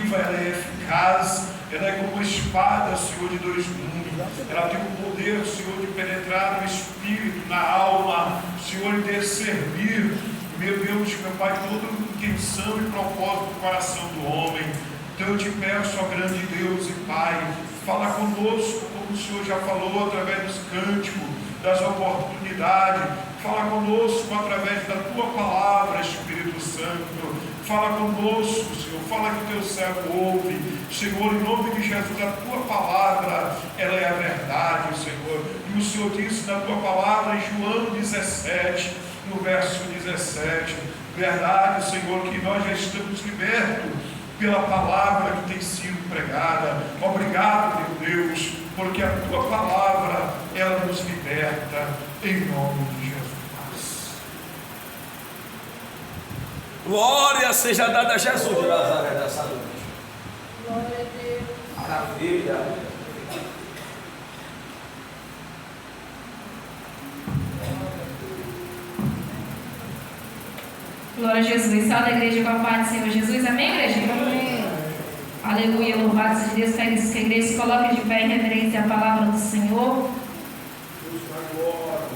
viva, ela é eficaz, ela é como uma espada, Senhor, de dois mundos. Ela tem o poder, Senhor, de penetrar no espírito, na alma, Senhor, e de servir, meu Deus, meu Pai, toda intenção e propósito do coração do homem. Então eu te peço, ó grande Deus e Pai, fala conosco, como o Senhor já falou, através dos cânticos, das oportunidades. Fala conosco através da Tua palavra, Espírito Santo. Fala conosco, Senhor. Fala que Teu servo ouve. Senhor, em nome de Jesus, a Tua palavra, ela é a verdade, Senhor. E o Senhor disse na Tua palavra, em João 17, no verso 17, verdade, Senhor, que nós já estamos libertos pela palavra que tem sido pregada. Obrigado, meu Deus, porque a Tua palavra, ela nos liberta, em nome de Jesus. Glória seja dada a Jesus de Nazaré dessa noite. Glória a Deus. Maravilha. Glória a Jesus. Salve a igreja com a paz do Senhor Jesus. Amém, igreja? Amém. Aleluia. Louvado seja Deus. Pegue que a igreja se coloque de pé em reverência à palavra do Senhor.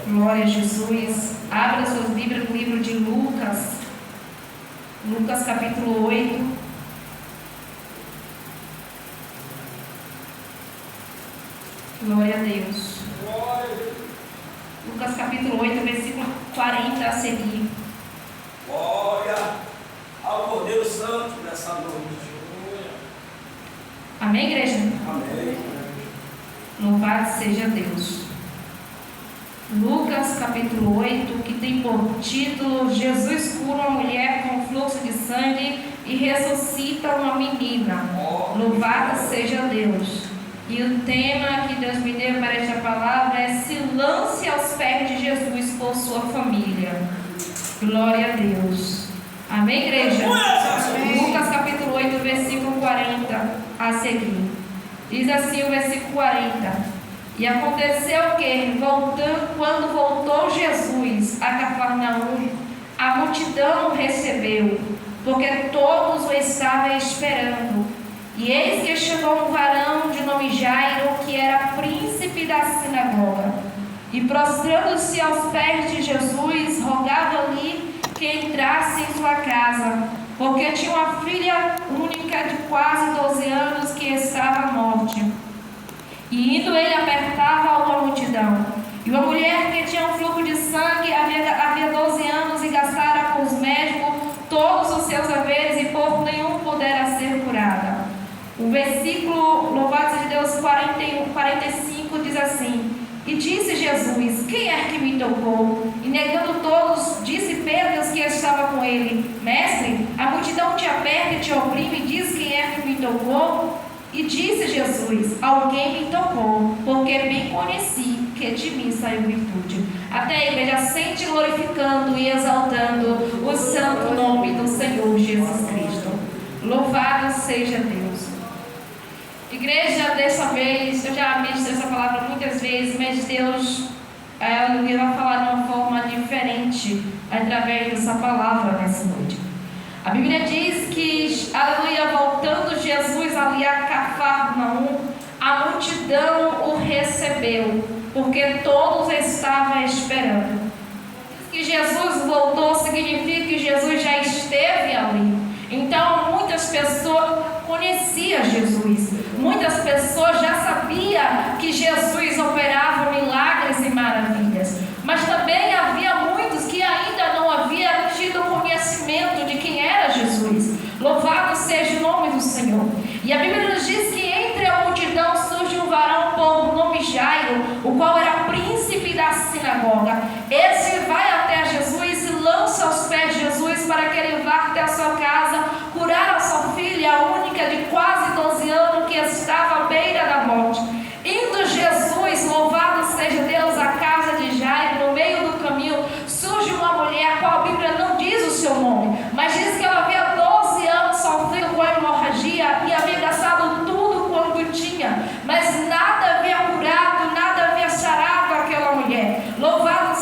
Glória a Jesus. Abra suas Bíblias no livro de Lucas. Lucas capítulo 8. Glória a Deus. Lucas capítulo 8, versículo 40 a seguir. Glória ao Cordeiro Santo nessa noite. Amém, igreja? Amém. Louvado seja Deus. Lucas capítulo 8, que tem por título: Jesus cura uma mulher com fluxo de sangue e ressuscita uma menina. Louvado seja Deus. E o tema que Deus me deu para esta palavra é: se lance aos pés de Jesus por sua família. Glória a Deus. Amém, igreja? Amém. Lucas capítulo 8, versículo 40 a seguir. Diz assim o versículo 40: E aconteceu que, quando voltou Jesus a Cafarnaum, a multidão o recebeu, porque todos o estavam esperando. E eis que chegou um varão de nome Jairo, que era príncipe da sinagoga, e prostrando-se aos pés de Jesus, rogava-lhe que entrasse em sua casa, porque tinha uma filha única de quase 12 anos que estava à morte. E indo ele apertava uma multidão. E uma mulher que tinha um fluxo de sangue havia 12 anos e gastara com os médicos todos os seus haveres, e por nenhum pudera ser curada. O versículo, louvado seja Deus, 45 diz assim: E disse Jesus: Quem é que me tocou? E negando todos, disse Pedro que estava com ele: Mestre, a multidão te aperta e te oprime, e diz: Quem é que me tocou? E disse Jesus: Alguém me tocou, porque bem conheci que de mim saiu virtude. Até a igreja sente glorificando e exaltando o santo nome do Senhor Jesus Cristo. Louvado seja Deus. Igreja, dessa vez, eu já ministrei essa palavra muitas vezes, mas Deus vai falar de uma forma diferente através dessa palavra nessa noite. A Bíblia diz que, aleluia, voltando Jesus ali a Cafarnaum, a multidão o recebeu, porque todos estavam esperando. Diz que Jesus voltou, significa que Jesus já esteve ali. Então, muitas pessoas conheciam Jesus, muitas pessoas já sabiam que Jesus operava milagres e maravilhas, mas também havia muitos que ainda não haviam tido conhecimento de quem era Jesus. Louvado seja o nome do Senhor. E a Bíblia nos diz que entre a multidão surge um varão por nome Jairo, o qual era príncipe da sinagoga. Esse vai até Jesus e lança aos pés de Jesus para que ele vá até a sua casa, curar a sua filha, a única de quase 12 anos, que estava à beira da morte. Indo Jesus, louvado seja Deus, à casa de Jairo, no meio do caminho, surge uma mulher, a qual a Bíblia não diz o seu nome, mas diz que ela havia 12 anos sofrendo com hemorragia e havia gastado tudo quanto tinha, mas nada havia curado, nada havia sarado aquela mulher. Louvado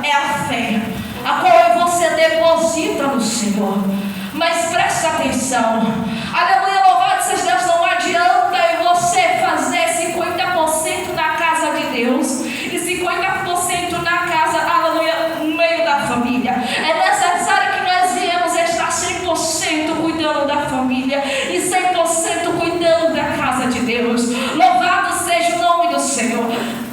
é a fé, a qual você deposita no Senhor. Mas preste atenção, aleluia, louvado seja Deus, não adianta você fazer 50% na casa de Deus e 50% na casa, aleluia, no meio da família. É necessário que nós viemos estar 100% cuidando da família e 100% cuidando da casa de Deus. Louvado seja o nome do Senhor.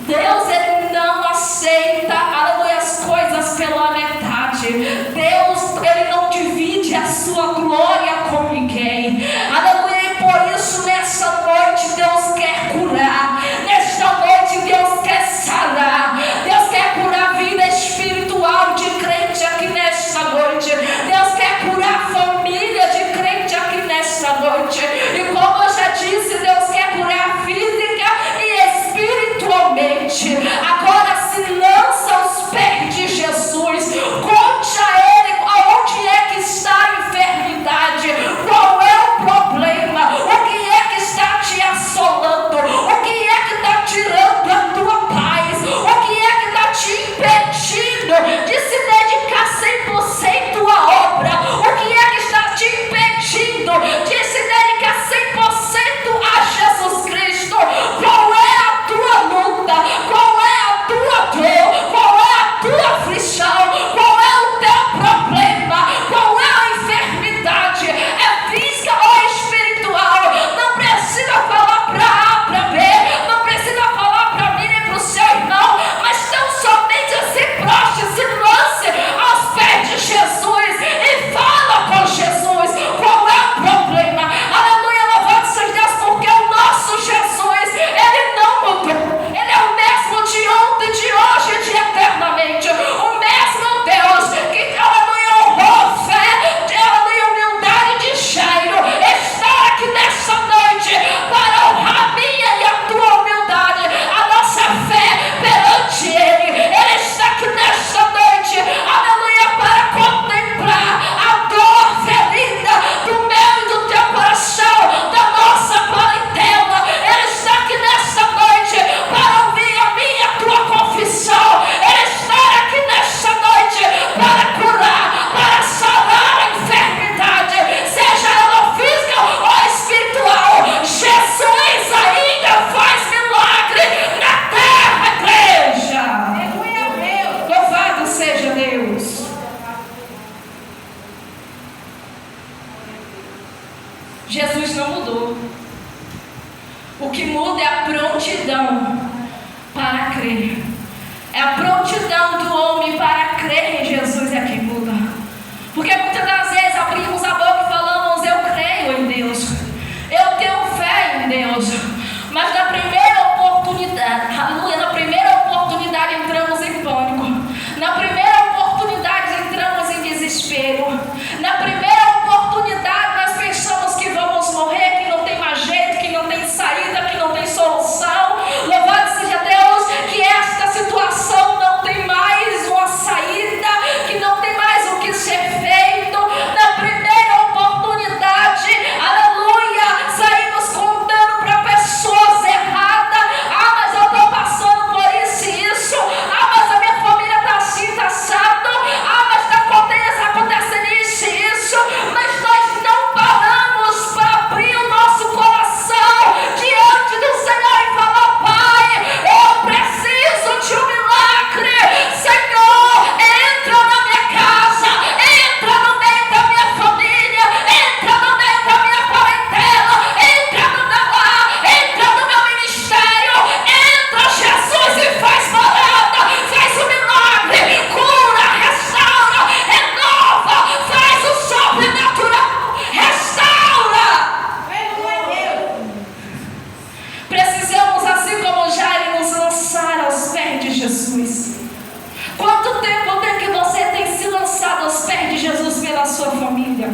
Deus, Ele não aceita, aleluia, as coisas pela metade. Deus, Ele não divide a sua glória com ninguém. Aleluia, e por isso nessa noite Deus quer curar. Nesta noite Deus quer sarar. Deus quer curar a vida espiritual de crente aqui nesta noite. Deus quer curar a família de crente aqui nesta noite. E como eu já disse, Deus quer curar física e espiritualmente. Agora se lança aos pés de Jesus. Conte a Ele aonde é que está a enfermidade. Qual é o problema? O que é que está te assolando? O que é que está tirando a tua paz? O que é que está te impedindo de se dedicar 100% à obra? O que é que está te impedindo de se dedicar 100% a Jesus Cristo? Qual é a tua luta? Qual é a tua dor? Qual é a tua aflição? Qual é o teu problema? Qual é a enfermidade? É física ou espiritual? Não precisa falar para A, para B, não precisa falar para mim nem para o seu irmão, mas tão somente se prostre, se lance aos pés de Jesus e fala com Jesus qual é o problema. Aleluia, louvado seja Deus, porque o nosso Jesus, Ele não mudou. Ele é o mesmo de ontem, de hoje e de eternamente. O mesmo Deus que, aleluia, honrou fé, aleluia, humildade de Jairo, está aqui nessa noite para honrar a minha e a tua humildade, a nossa fé perante Ele. Ele está aqui nessa noite, aleluia, para contemplar a dor ferida do meu e do teu coração, da nossa parentela. Ele está aqui nessa noite para ouvir a minha e a tua confissão. Ele está aqui nessa noite para curar, para sarar a enfermidade, seja ela física ou espiritual. Jesus ainda faz milagre na terra, igreja. Louvado seja Deus. Jesus não mudou. O que muda é a prontidão para crer. É a prontidão do homem para crer em Jesus é que muda. Porque muitas das vezes abrimos a boca e falamos: eu creio em Deus, eu tenho fé em Deus. Mas na primeira oportunidade, aleluia, na primeira oportunidade entramos em pânico. Na primeira oportunidade entramos em desespero. Na primeira oportunidade nós pensamos que vamos morrer, que não tem mais jeito, que não tem saída, que não tem solução. Louvado seja Deus, que esta situação não tem mais uma saída, que não tem mais o que ser feito. Na primeira oportunidade, aleluia, saímos contando para pessoas erradas: ah, mas eu estou passando por isso e isso, ah, mas a minha família está assim, está assado, ah, mas está acontecendo isso e isso. Mas nós não paramos para abrir o nosso coração diante do Senhor e falar: Pai, eu preciso de um milagre. Senhor, entra na minha casa, entra no meio da minha família, entra no meio da minha parentela, entra no meu lar, entra no meu ministério, entra, Jesus, e faz morada, faz o milagre, cura, restaura, renova, faz o sobrenatural, restaura. Precisamos, assim como Jairo, nos lançar aos pés de Jesus. Quanto tempo tem que você tem se lançado aos pés de Jesus pela sua família?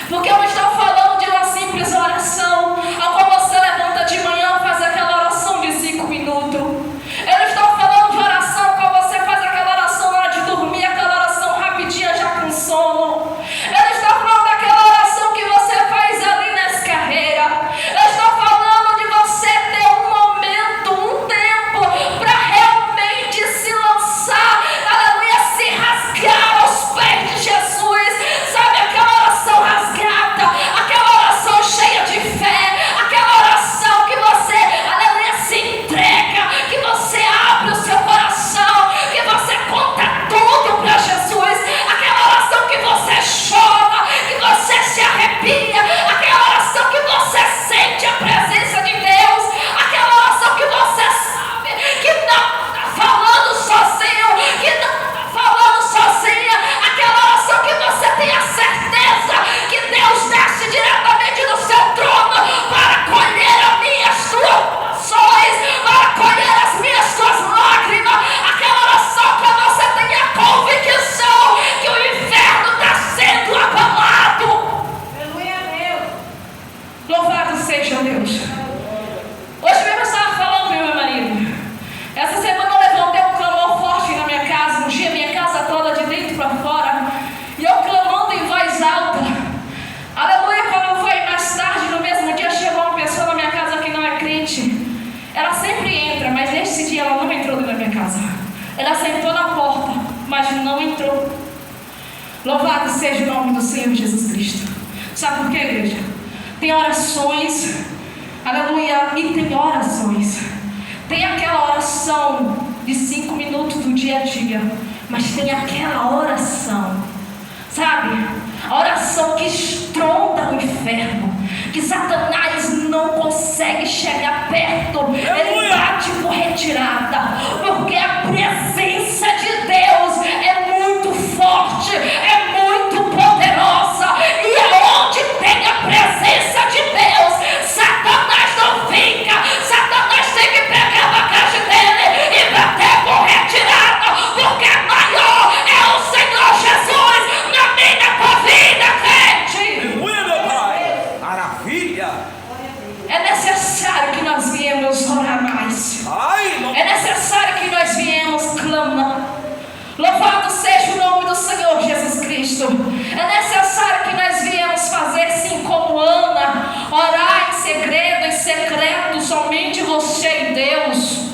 Porque eu não estou falando de uma simples oração, ao qual você levanta de manhã e faz aquela oração de 5 minutos. Eu não estou falando de oração ao qual você faz aquela oração na hora de dormir, aquela oração rapidinha já com sono. Eu não estou falando daquela oração que você faz ali nas carreiras. Eu estou falando de você ter um momento, um tempo para realmente se lançar Ela sentou na porta, mas não entrou. Louvado seja o nome do Senhor Jesus Cristo. Sabe por quê, igreja? Tem orações, aleluia, e tem orações. Tem aquela oração de 5 minutos do dia a dia, mas tem aquela oração, sabe? A oração que estronda o inferno, que Satanás não consegue chegar perto. Ele bate por retirada, porque a presença de Deus é muito forte, é muito poderosa. E aonde tem a presença de Deus, Satanás não fica. Satanás tem que pegar a bagagem dele e bater por retirada, porque maior é o Senhor Jesus na minha tua vida, crente. Aleluia, meu Pai. Maravilha. É necessário que nós viemos orar mais. É necessário que nós viemos clamar. Louvado seja o nome do Senhor Jesus Cristo. É necessário que nós viemos fazer assim como Ana, orar em segredo, em secreto, somente você e Deus.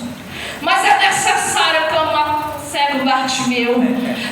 Mas é necessário clamar o cego Bartimeu.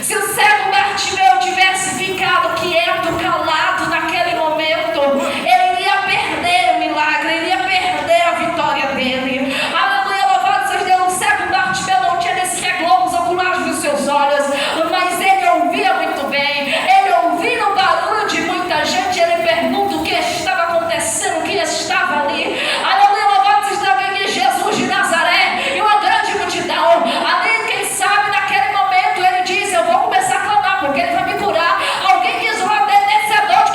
Se o cego Bartimeu tivesse ficado quieto, calado naquele momento, ele iria perder o milagre, ele ia perder a vitória dele. Aleluia, louvado seja Deus. O cego Bartimeu não tinha descer globos oculares dos seus olhos, mas ele ouvia muito bem. Ele ouvia o barulho de muita gente. Ele pergunta o que estava acontecendo, o que estava ali. Aleluia, louvado seja Deus, Jesus de Nazaré e uma grande multidão. Ali, quem sabe, naquele momento ele diz: eu vou começar a clamar, porque ele vai me curar. Alguém diz: o adormecedor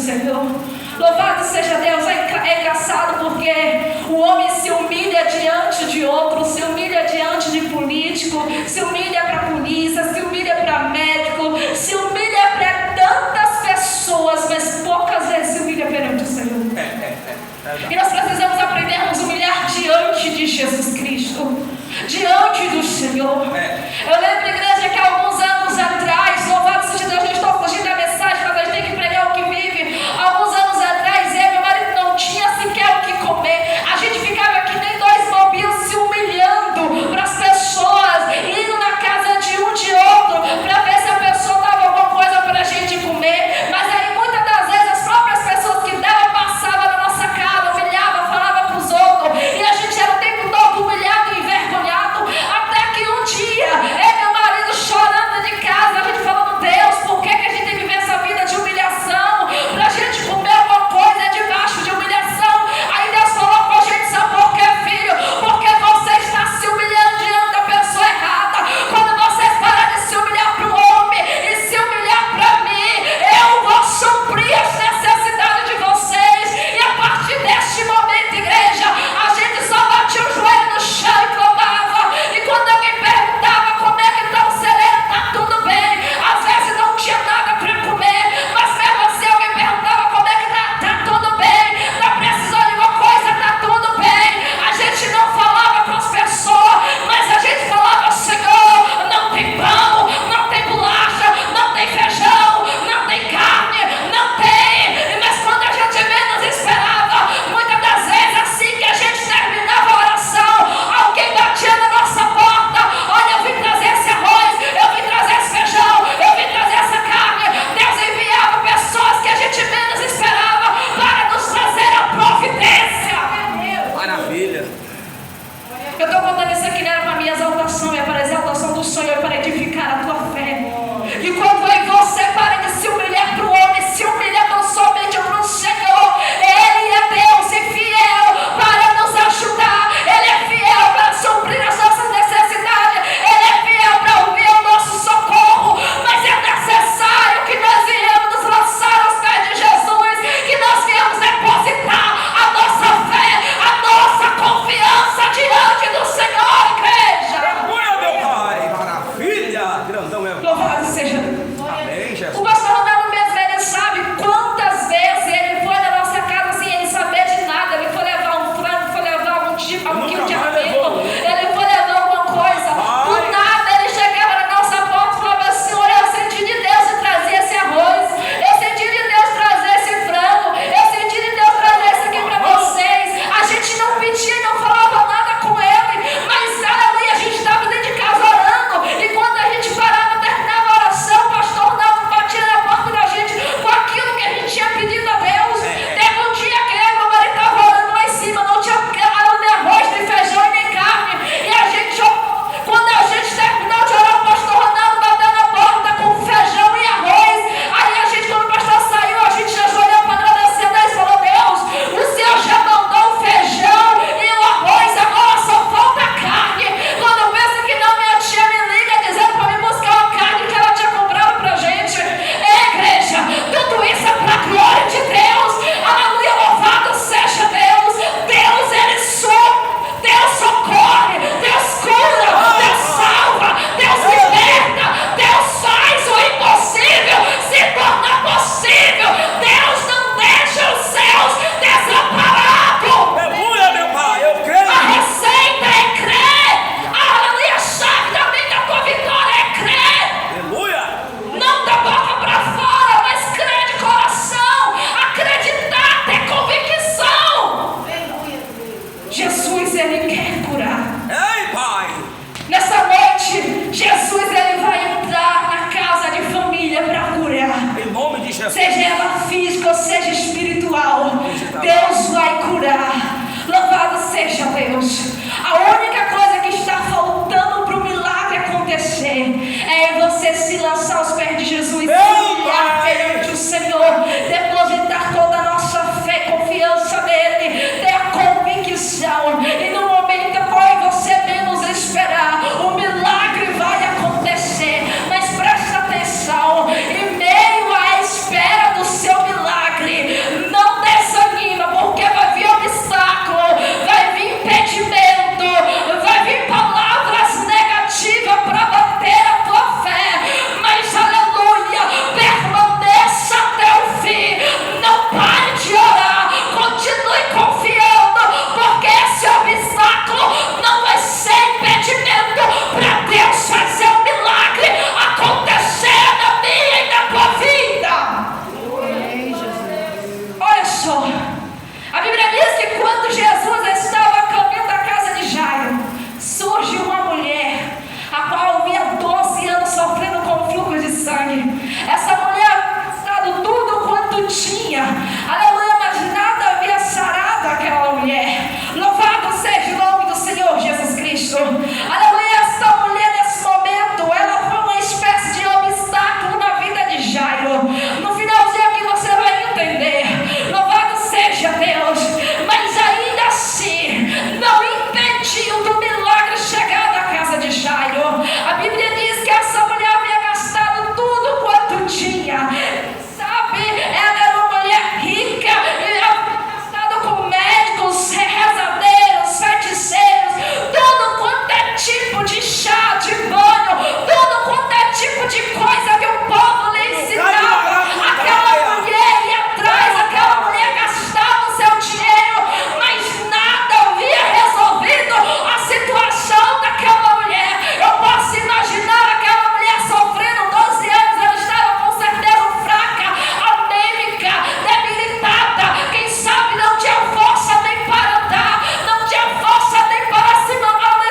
Senhor. Louvado seja Deus. É engraçado porque o homem se humilha diante de outro, se humilha diante de político, se humilha para a polícia, se humilha para médico, se humilha para tantas pessoas, mas poucas vezes se humilha perante o Senhor. E nós precisamos aprender a nos humilhar diante de Jesus Cristo, diante do Senhor. Eu lembro, igreja, que há alguns anos atrás, louvado seja Deus, eu estou fugindo da mensagem, mas a gente tem que pregar o que vive. Alguns anos atrás, eu e meu marido não tinha sequer o que comer. A gente ficava que nem dois mobilos se humilhando para as pessoas, indo na casa de um de outro, para ver se a pessoa dava alguma coisa para a gente comer. Mas aí muitas das vezes as próprias pessoas que davam passavam na nossa casa, humilhavam, falavam para os outros, e a gente era o tempo todo humilhado e envergonhado, até que um dia, meu marido chorando de casa, a gente falando: Deus, por que a gente tem que viver essa vida de humilhação? Pra gente comer alguma coisa debaixo de humilhação. Aí Deus falou com a gente: sabe por quê, filho? Porque você está se humilhando diante da pessoa errada. Quando vocês pararem de se humilhar para o homem e se humilhar para mim, eu vou suprir as necessidades de vocês. E a partir deste momento, igreja, a gente só batia o joelho no chão e clamava. E quando alguém perguntava como é que está o celeiro, está tudo bem. Às vezes não tinha nada para comer, mas mesmo assim alguém perguntava como é que está tudo bem. Está precisando de uma coisa, está tudo bem. A gente não falava com as pessoas, mas a gente falava: Senhor, não tem pão, não tem bolacha, não tem feijão, não tem carne, não tem. Mas quando a gente menos esperava, muitas das vezes assim que a gente terminava a oração, alguém batia na nossa porta: olha, eu vim trazer esse arroz, eu vim trazer esse feijão, eu vim trazer essa carne. Deus enviava pessoas que a gente menos esperava para nos trazer a providência. Maravilha. Eu estou contando isso aqui, não era para minha exaltação, é para a exaltação do Senhor, para edificar a tua fé. E quando eu e você para de se humilhar para o homem, se humilha tão somente para o Senhor. Ele é Deus e fiel para nos ajudar. Ele é fiel para suprir as nossas necessidades. Ele é fiel para ouvir o nosso socorro. Mas é necessário que nós venhamos nos lançar aos pés de Jesus, que nós venhamos depositar a nossa fé, a nossa confiança diante do Senhor, igreja. Aleluia, meu Pai. Maravilha. Grandão é. Louvado seja Deus. Amém, Jesus. O pastor Ronaldo mesmo, ele sabe quantas vezes ele foi na nossa casa sem ele saber de nada. Ele foi levar um frango, foi levar algum tipo, algum quilo de alimento, ele foi levar alguma coisa. Do nada ele chegava na nossa porta e falava: Senhor, eu senti de Deus de trazer esse arroz, eu senti de Deus trazer esse frango, eu senti de Deus trazer isso aqui para vocês. A gente não pedia, não falava nada com ele, mas aleluia, a gente estava dentro de casa orando, e quando a gente parava, terminava a oração, o pastor Ronaldo batia na porta da gente com aquilo que a gente tinha pedido a Deus. Teve um dia que meu marido estava orando lá em cima, não tinha nem arroz, nem feijão e nem carne, e a gente, quando a gente terminou de orar, o pastor Ronaldo bateu na porta com feijão e arroz. Aí a gente, quando o pastor saiu, a gente já olhou para agradecer a Deus e falou: Deus, o Senhor já mandou o feijão e o arroz, agora só falta a carne. Quando eu penso que não, minha tia me liga dizendo para me buscar uma carne que ela tinha comprado pra gente. Igreja, tudo isso é para a glória de Deus. Aleluia, louvado seja Deus. Deus, Ele Deus socorre, Deus cura, Deus salva, Deus liberta, Deus faz o impossível se tornar possível. Deus não deixa os céus desamparados. Aleluia, meu Pai. Eu A creio. receita é crer. Aleluia, a chave também da tua vitória é crer. Aleluia. Não da boca para fora, mas crer de coração. Acreditar, ter convicção. Jesus, Ele quer curar. Ei, Pai. Nessa noite, Jesus, Ele vai entrar na casa de família para curar. Em nome de Jesus. Seja ela física ou seja espiritual, Deus vai curar. Louvado seja Deus. A única coisa que está faltando para o milagre acontecer é você se lançar aos pés de Jesus, humilhar perante o Senhor, depositar toda a nossa fé, confiança nele, ter a convicção, e no momento qual você menos esperar, o milagre vai acontecer. Mas presta atenção, em meio à espera do seu milagre, quanto tinha. Aleluia, mas nada havia sarado aquela mulher. Louvado seja o nome do Senhor Jesus Cristo. Aleluia, essa mulher nesse momento, ela foi uma espécie de obstáculo na vida de Jairo. No finalzinho aqui você vai entender. Louvado seja Deus. Mas ainda assim, não impediu do milagre chegar na casa de Jairo. A Bíblia diz que essa mulher havia gastado tudo quanto tinha. Sabe, ela era uma mulher rica, ela havia gastado com médicos, rezadeiros, feiticeiros, tudo quanto é tipo de chá, de banho, tudo quanto é tipo de coisa que o povo lhe ensinava. Aquela mulher ia atrás, aquela mulher gastava o seu dinheiro, mas nada havia resolvido a situação daquela mulher. Eu posso imaginar aquela mulher sofrendo 12 anos, ela estava com certeza fraca, anêmica, debilitada, quem sabe não tinha força nem para andar, não tinha força nem para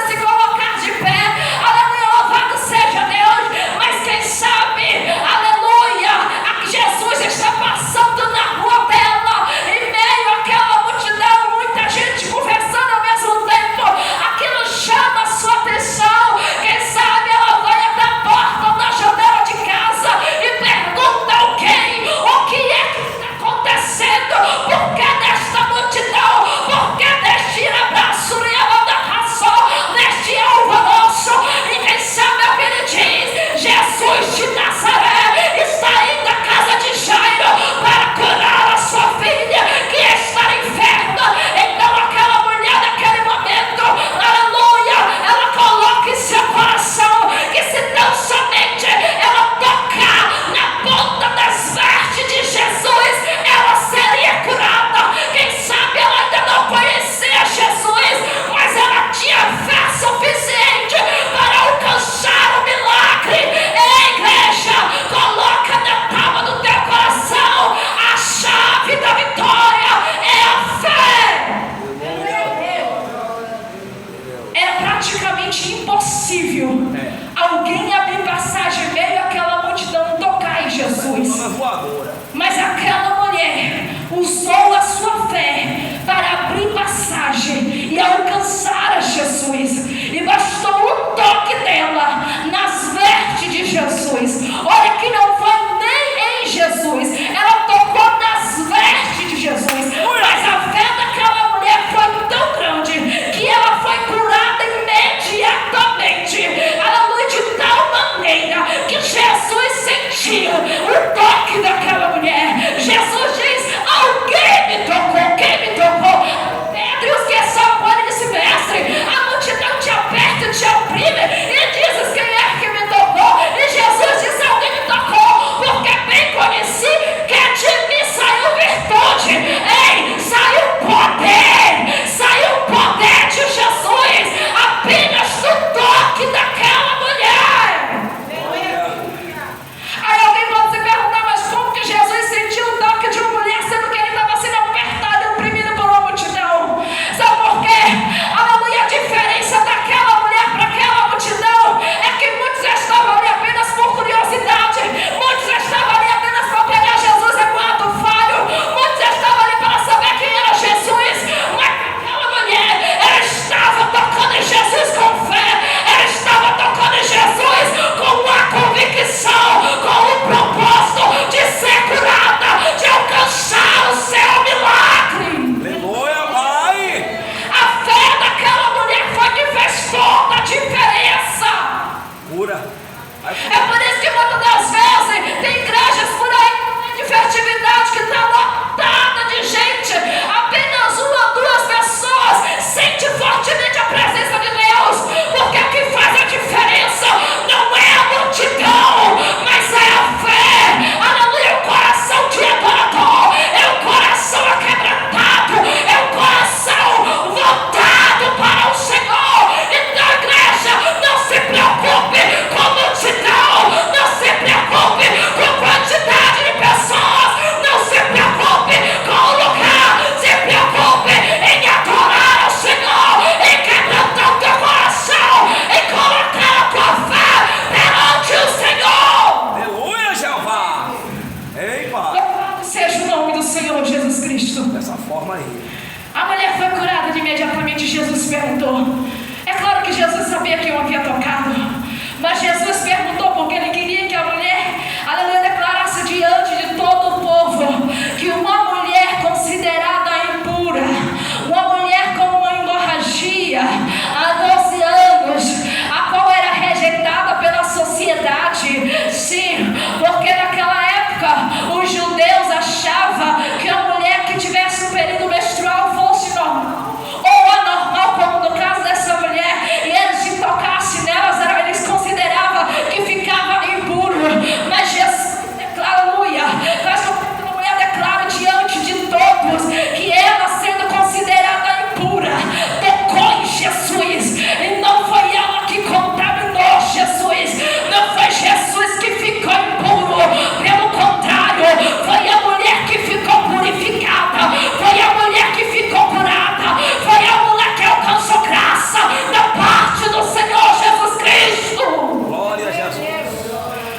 se colocar de pé. Aleluia, louvado seja Deus. Mas quem sabe, aleluia, aqui Jesus está passando na rua dela, em meio àquela multidão, muita gente conversando ao mesmo tempo, aquilo chama a sua atenção. Quem sabe ela vai até a porta ou na janela de casa e pergunta alguém: o que é que está acontecendo? Por que desta multidão? Por que deste abraço e ela da ração, deste alvoroço? E quem sabe o que ele diz: Jesus de Nazaré está indo à casa de Jairo para curar a sua filha que está enferma. Então aquela mulher naquele momento, aleluia, ela coloca em seu coração que se tão somente ela tocar na ponta das vestes de Jesus, ela seria curada. Quem sabe ela ainda não conhecia Jesus, mas ela tinha fé suficiente para alcançar o milagre. Ei, igreja, coloca na tábua do teu coração: a chave da vitória é a fé. É praticamente impossível alguém abrir passagem meio àquela multidão tocar em Jesus. Uma voadora. Mas aquela mulher usou a sua fé para abrir passagem e alcançar a Jesus. E bastou um toque dela nas vestes de Jesus. Olha que não foi nem em Jesus, ela tocou nas vestes de Jesus. Mas a fé daquela mulher foi tão grande que ela foi curada imediatamente. Aleluia, de tal maneira que Jesus sentiu o toque daquela mulher. Jesus diz: alguém me tocou. Quem me tocou? Pedro e os que são ele disse: mestre, a multidão te aperta, te oprime e dizes: quem é que me tocou? E Jesus disse: alguém me tocou, porque bem conheci que é de Fala aí. A mulher foi curada de imediatamente. Jesus perguntou. É claro que Jesus sabia que eu havia tocado, mas Jesus perguntou porque ele queria que a mulher, aleluia, declarasse diante de todo o povo que uma mulher considerada impura, uma mulher com uma hemorragia há 12 anos, a qual era rejeitada pela sociedade, sim, porque naquela época os judeus achavam que a mulher que tivesse um período menstrual fosse normal ou anormal, como no caso dessa mulher, e eles se tocassem nelas, eles consideravam que ficava impuro. Mas Jesus declara, aleluia, mas a mulher declara diante de todos que ela, sendo considerada impura, tocou em Jesus, e não foi ela que contaminou Jesus, não foi Jesus que ficou impuro, pelo contrário, foi a mulher que ficou purificada, foi a mulher que ficou curada, foi a mulher que alcançou graça da parte do Senhor Jesus Cristo. Glória a Jesus.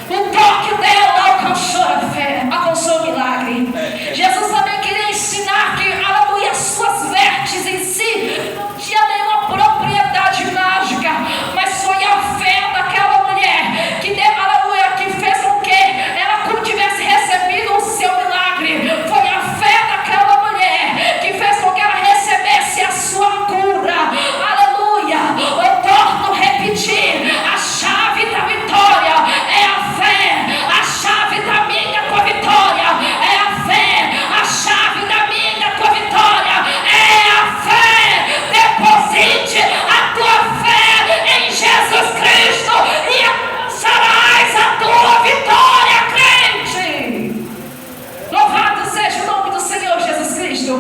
O toque dela alcançou a fé, alcançou o milagre. Jesus também queria ensinar que, aleluia, as suas vestes em si não tinha nenhuma propriedade mágica, mas foi a fé daquela mulher que deu, aleluia, que fez com que ela tivesse recebido o seu milagre. Foi a fé daquela mulher que fez com que ela recebesse a sua cura. Aleluia. Eu torno a repetir: a chave da vitória é a fé. A chave da minha vitória é a fé. A chave da minha vitória é a fé. Deposite a tua fé em Jesus Cristo e alcançarás a tua vitória, crente. Louvado seja o nome do Senhor Jesus Cristo.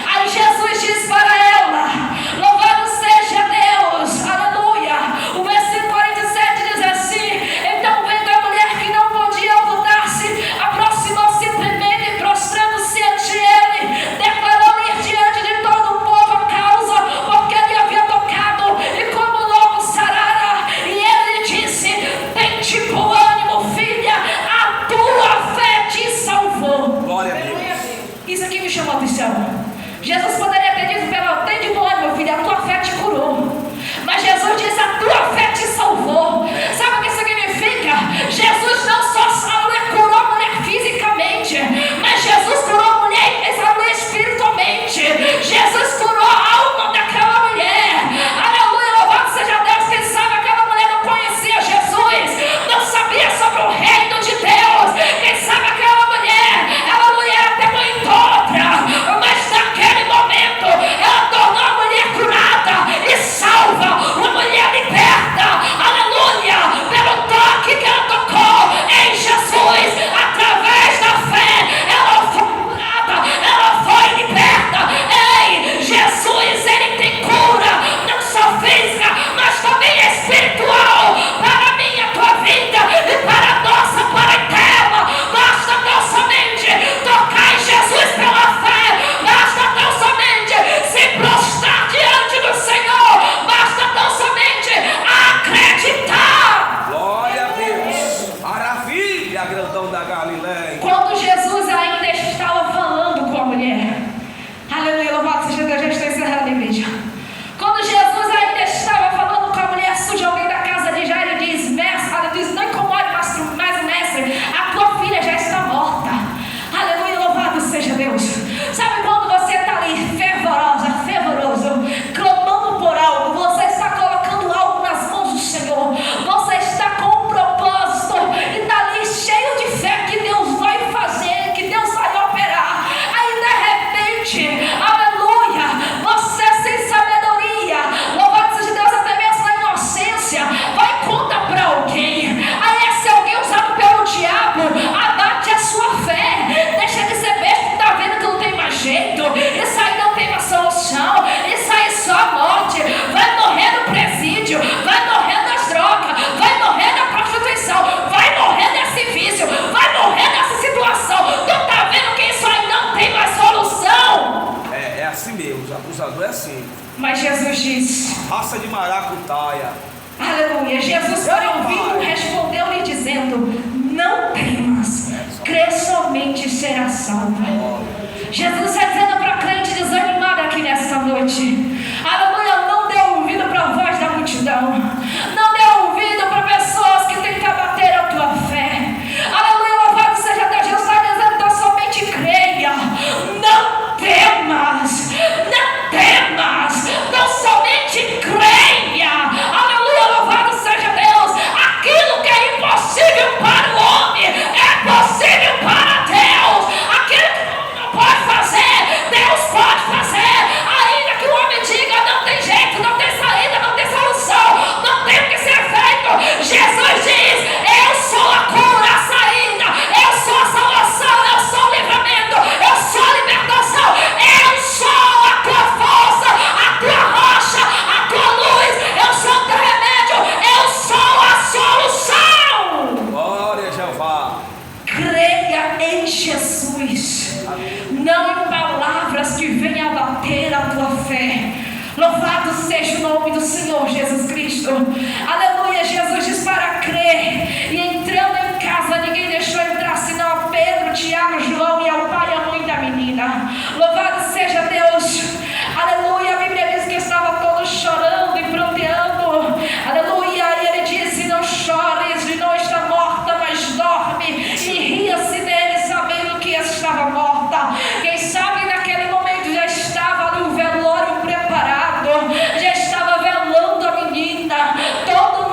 Aí Jesus diz para ela: louvado seja Deus, aleluia. O versículo 47 diz assim: então, vendo a mulher que não podia ocultar-se, aproximou-se tremendo e prostrando-se ante ele, declarou-lhe diante de todo o povo a causa porque ele havia tocado e como logo sarara. E ele disse: tem tipo ânimo, filha, a tua fé te salvou. Glória a Deus. Isso aqui me chamou a atenção. Jesus poderia ter dito para ela: tem de bom ânimo, filha, a tua fé te curou. Mas Jesus diz: a tua fé te salvou. Sabe o que significa? Jesus não só curou a mulher fisicamente, mas Jesus curou a mulher espiritualmente. Jesus curou a alma daquela mulher. Aleluia, louvado seja Deus. Quem sabe aquela mulher não conhecia Jesus, não sabia sobre o reino de Deus. Quem sabe aquela mulher, aleluia, era até uma idólatra, mas naquele momento ela tornou a mulher curada e salva, uma mulher liberta, aleluia, pelo toque que ela tocou em Jesus. Através da fé ela foi curada, ela foi liberta. Ei, Jesus, ele tem cura, não só física, mas também espiritual, para a minha, tua vida e para a nossa parentela. Basta tão somente tocar em Jesus pela fé, basta tão somente se prostrar diante do Senhor, basta tão somente acreditar. Glória a Deus. Maravilha, grandão da Galileia. Quando Jesus ainda estava falando com a mulher, aleluia, louvado seja Deus, já estou encerrando a igreja. Quando Jesus ainda estava falando com a mulher, surge alguém da casa de Jairo e diz: mestre, ela diz: não incomode mais o mestre, a tua filha já está morta. Aleluia, louvado seja Deus. Sabe quando você está ali fervoroso, clamando por algo, você está colocando algo nas mãos do Senhor, você está com um propósito e está ali cheio de fé que Deus vai fazer, que Deus vai operar. Aí de repente, aleluia, você sem sabedoria, louvado seja Deus, até mesmo na inocência, vai contar para alguém. Aí esse alguém usado pelo diabo abate a sua fé, deixa de ser besta, está vendo que não tem mais jeito, isso aí não tem mais solução, isso aí só a morte, vai morrer no presídio, vai morrer das drogas, vai morrer da prostituição, vai morrer desse vício, vai morrer dessa situação. Tu tá vendo que isso aí não tem mais solução? É assim mesmo, o acusador é assim. Mas Jesus diz: Raça de maracutaia. aleluia. Jesus, porém, ouvindo, respondeu-lhe dizendo: não temas, crê somente e será salva. Jesus está dizendo para a crente: desânimo noite. Aleluia, não dê ouvido para a voz da multidão. Não dê ouvido para pessoas que tentam abater a tua fé. Aleluia, louvado seja Deus. Jesus está dizendo, então somente creia. Não temas. Não temas. Não somente creia. Aleluia, louvado seja Deus. Aquilo que é impossível para o homem é possível para Deus. Aquilo que o homem não pode fazer, Deus pode fazer. Ainda que o homem diga, não tem jeito, não tem saída, não tem solução, não tem o que ser feito. Jesus diz, eu sou a cura, a saída, eu sou a salvação, eu sou o livramento, eu sou a libertação, eu sou a tua força, a tua rocha, a tua luz, eu sou o teu remédio, eu sou a solução. Glória a Jeová. Creia em Jesus, não em palavras que venham abater a tua fé. Louvado seja o nome do Senhor Jesus Cristo. Aleluia. Jesus diz para crer. E entrando em casa, ninguém deixou entrar senão a Pedro, Tiago, João e ao pai e a mãe da menina. Louvado seja Deus. Aleluia. A Bíblia diz que estava todos chorando e pranteando. Aleluia. E ele disse, não chores, e não está morta, mas dorme. E ria-se dele, sabendo que estava morta. Quem sabe naquele momento já estava ali o velório preparado, já estava velando a menina. Todo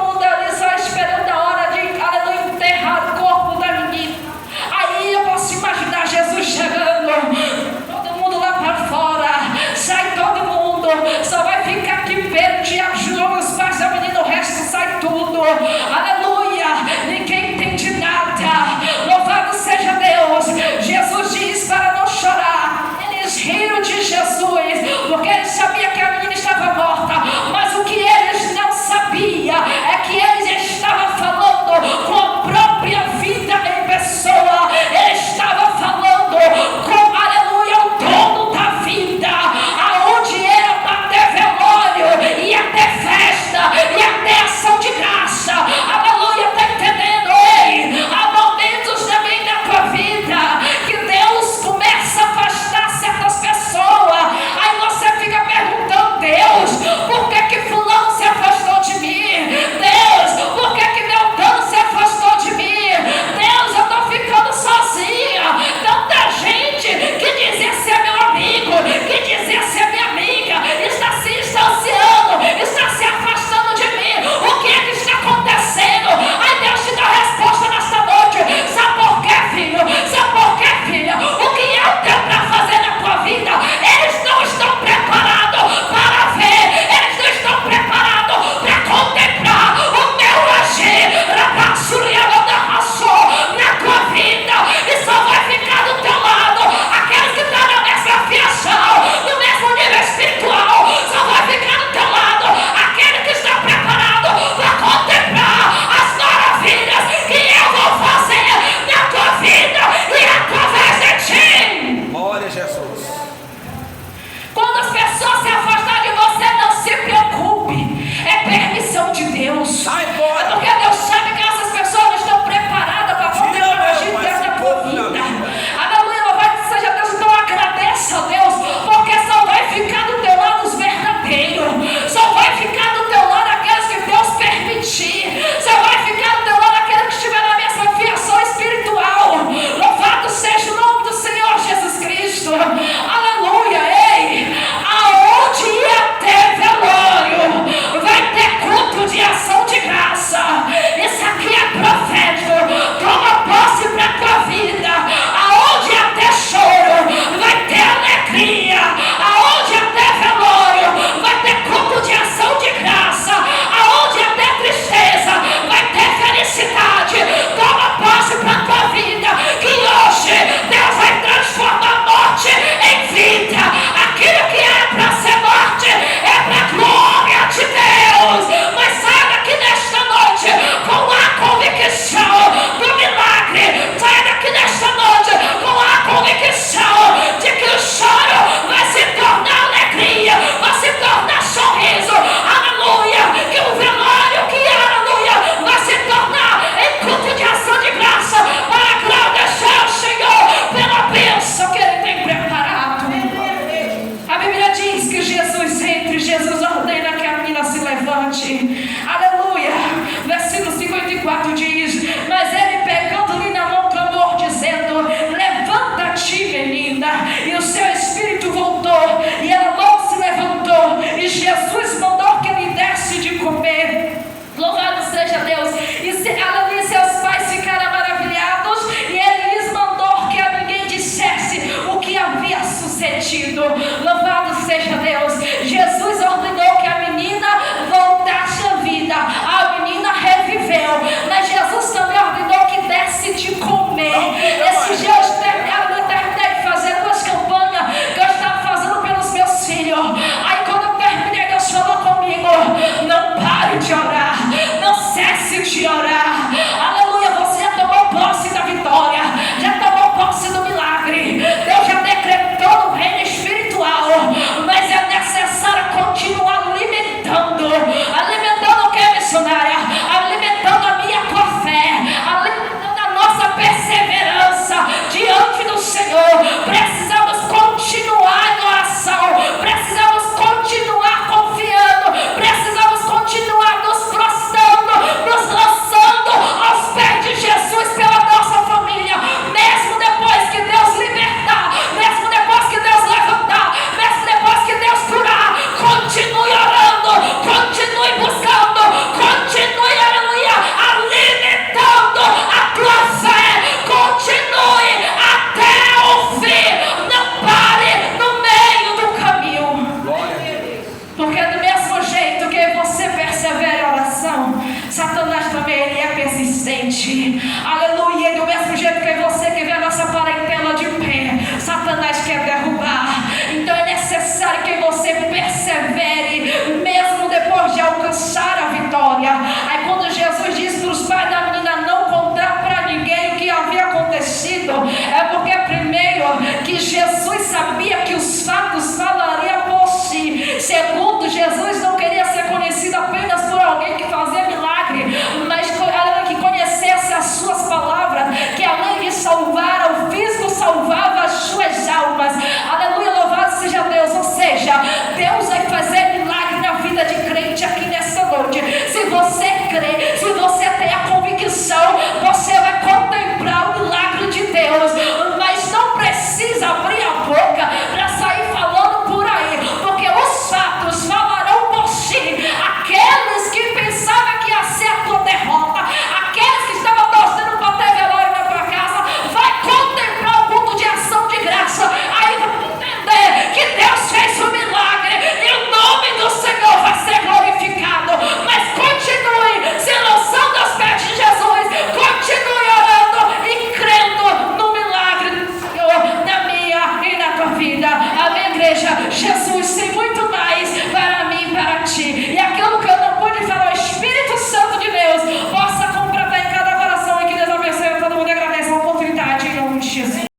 menina, e o seu espírito voltou, e ela logo se levantou, e Jesus mandou que ele desse de comer. Louvado seja Deus. E aleluia, seus pais ficaram maravilhados, e ele lhes mandou que a ninguém dissesse o que havia sucedido. Louvado seja Deus. Jesus ordenou que a menina voltasse à vida. A menina reviveu, mas Jesus também ordenou que desse de comer. Esse dia eu terminei de fazer 2 campanhas que eu estava fazendo pelos meus filhos. Aí quando eu terminei, Deus falou comigo: não pare de orar, não cesse de orar. Aleluia, você já tomou posse da vitória, já tomou posse do milagre. Deus já decretou no reino espiritual, mas é necessário continuar alimentando. Alimentando o que, missionária? Alimentando a minha tua fé, alimentando a nossa perseverança diante do Senhor. Precisamos continuar em oração, precisamos continuar confiando, precisamos continuar nos prostrando, nos lançando aos pés de Jesus pela nossa família, mesmo depois que Deus libertar, mesmo depois que Deus levantar, mesmo depois que Deus curar. Continue orando, continue buscando, continue, aleluia, alimentando a tua fé, continue até o fim, não pare no meio do caminho. Porque do mesmo jeito que você persevera em oração, Satanás também ele é persistente. Aleluia. E do mesmo jeito que você que vê a nossa parentela de pé, Satanás quer derrubar. Então é necessário que você persevere, mesmo depois de alcançar a vitória. Aí quando Jesus disse para os pais da menina não contar para ninguém o que havia acontecido, é porque primeiro que Jesus